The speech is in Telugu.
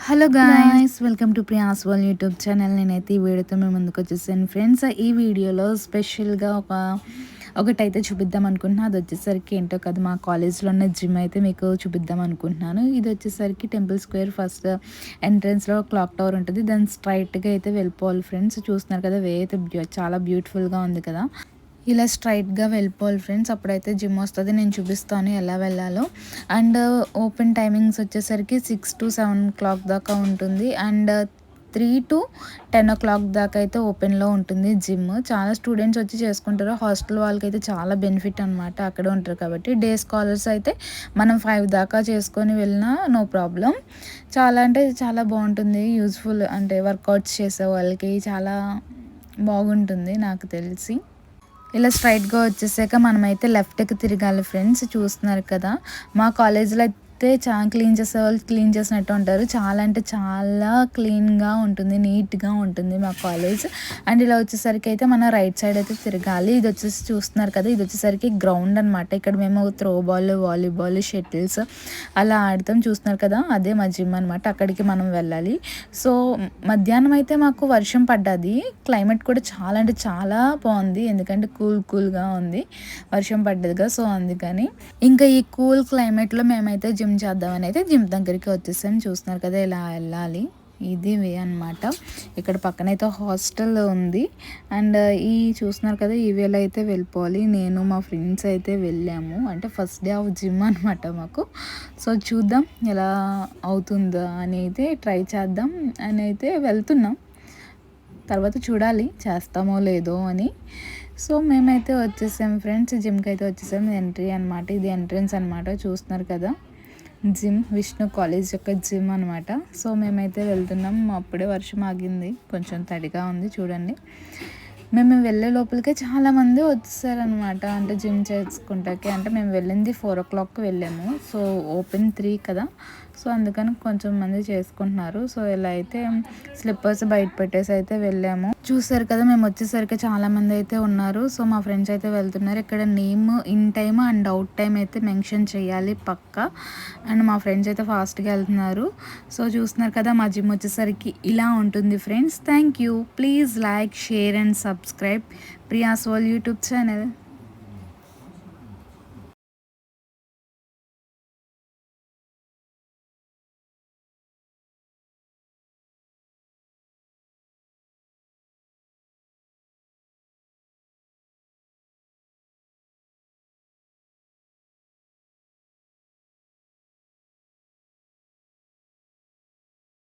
Hello guys, welcome to Priya's world YouTube channel. నేనైతే ఈ వీడియోతో మేము ముందుకు వచ్చేసాను ఫ్రెండ్స్. ఈ వీడియోలో స్పెషల్గా ఒకటైతే చూపిద్దాం అనుకుంటున్నాను. అది వచ్చేసరికి ఏంటో కదా, మా కాలేజ్లో ఉన్న జిమ్ అయితే మీకు చూపిద్దాం అనుకుంటున్నాను. ఇది వచ్చేసరికి టెంపుల్ స్క్వేర్ ఫస్ట్ ఎంట్రన్స్లో క్లాక్ టవర్ ఉంటుంది. దాని స్ట్రైట్గా అయితే వెళ్ళిపోవాలి ఫ్రెండ్స్. చూస్తున్నారు కదా, వే అయితే చాలా బ్యూటిఫుల్గా ఉంది కదా. ఇలా స్ట్రైట్గా వెళ్ళిపోవాలి ఫ్రెండ్స్. అప్పుడైతే జిమ్ వస్తుంది. నేను చూపిస్తాను ఎలా వెళ్ళాలో. అండ్ ఓపెన్ టైమింగ్స్ వచ్చేసరికి 6 to 7 o'clock దాకా ఉంటుంది. అండ్ 3 to 10 o'clock దాకా అయితే ఓపెన్లో ఉంటుంది జిమ్. చాలా స్టూడెంట్స్ వచ్చి చేసుకుంటారు. హాస్టల్ వాళ్ళకైతే చాలా బెనిఫిట్ అనమాట, అక్కడే ఉంటారు కాబట్టి. డే స్కాలర్స్ అయితే మనం 5 దాకా చేసుకొని వెళ్ళినా నో ప్రాబ్లం. చాలా అంటే చాలా బాగుంటుంది, యూజ్ఫుల్. అంటే వర్కౌట్స్ చేసే వాళ్ళకి చాలా బాగుంటుంది నాకు తెలిసి. ఇలా స్ట్రైట్గా వచ్చేసాక మనమైతే లెఫ్ట్కి తిరగాలి ఫ్రెండ్స్. చూస్తున్నారు కదా, మా కాలేజీలో అయితే చాలా క్లీన్ చేసే వాళ్ళు క్లీన్ చేసినట్టు ఉంటారు. చాలా అంటే చాలా క్లీన్గా ఉంటుంది, నీట్గా ఉంటుంది మా కాలేజ్. అండ్ ఇలా వచ్చేసరికి అయితే మన రైట్ సైడ్ అయితే తిరగాలి. ఇది వచ్చేసి చూస్తున్నారు కదా, ఇది వచ్చేసరికి గ్రౌండ్ అనమాట. ఇక్కడ మేము త్రో బాల్, వాలీబాల్, షటిల్స్ అలా ఆడతాం. చూస్తున్నారు కదా, అదే మా జిమ్ అనమాట. అక్కడికి మనం వెళ్ళాలి. సో మధ్యాహ్నం అయితే మాకు వర్షం పడ్డది. క్లైమేట్ కూడా చాలా అంటే చాలా బాగుంది, ఎందుకంటే కూల్గా ఉంది, వర్షం పడ్డదిగా. సో అందుకని ఇంకా ఈ కూల్ క్లైమేట్లో మేమైతే జిమ్ చేద్దామని అయితే జిమ్ దగ్గరికి వచ్చేసాం. చూస్తున్నారు కదా, ఇలా వెళ్ళాలి. ఇది వే అనమాట. ఇక్కడ పక్కనైతే హాస్టల్ ఉంది. అండ్ ఈ చూస్తున్నారు కదా, ఈ వేలో అయితే వెళ్ళిపోవాలి. నేను మా ఫ్రెండ్స్ అయితే వెళ్ళాము. అంటే ఫస్ట్ డే ఆఫ్ జిమ్ అనమాట మాకు. సో చూద్దాం ఎలా అవుతుందా అని అయితే ట్రై చేద్దాం అని అయితే వెళ్తున్నాం. తర్వాత చూడాలి చేస్తామో లేదో అని. సో మేమైతే వచ్చేసాం ఫ్రెండ్స్, జిమ్కి అయితే వచ్చేసాం. ఎంట్రీ అనమాట, ఇది ఎంట్రన్స్ అనమాట. చూస్తున్నారు కదా, జిమ్ విష్ణు కాలేజ్ యొక్క జిమ్ అనమాట. సో మేమైతే వెళ్తున్నాం. అప్పుడే వర్షం ఆగింది, కొంచెం తడిగా ఉంది చూడండి. మేము వెళ్ళే లోపలికే చాలామంది వచ్చేసారనమాట, అంటే జిమ్ చేసుకుంటాకి. అంటే మేము వెళ్ళింది 4 o'clock వెళ్ళాము. సో ఓపెన్ 3 కదా, సో అందుకని కొంచెం మంది చేసుకుంటున్నారు. సో ఇలా అయితే స్లిప్పర్స్ బయట పెట్టేసి అయితే వెళ్ళాము. చూసారు కదా, మేము వచ్చేసరికి చాలామంది అయితే ఉన్నారు. సో మా ఫ్రెండ్స్ అయితే వెళ్తున్నారు. ఇక్కడ name, in time and out time అయితే మెన్షన్ చేయాలి పక్కా. అండ్ మా ఫ్రెండ్స్ అయితే ఫాస్ట్గా వెళ్తున్నారు. సో చూస్తున్నారు కదా, మా జిమ్ వచ్చేసరికి ఇలా ఉంటుంది friends. Thank you. Please like, share and subscribe Priya's world YouTube channel.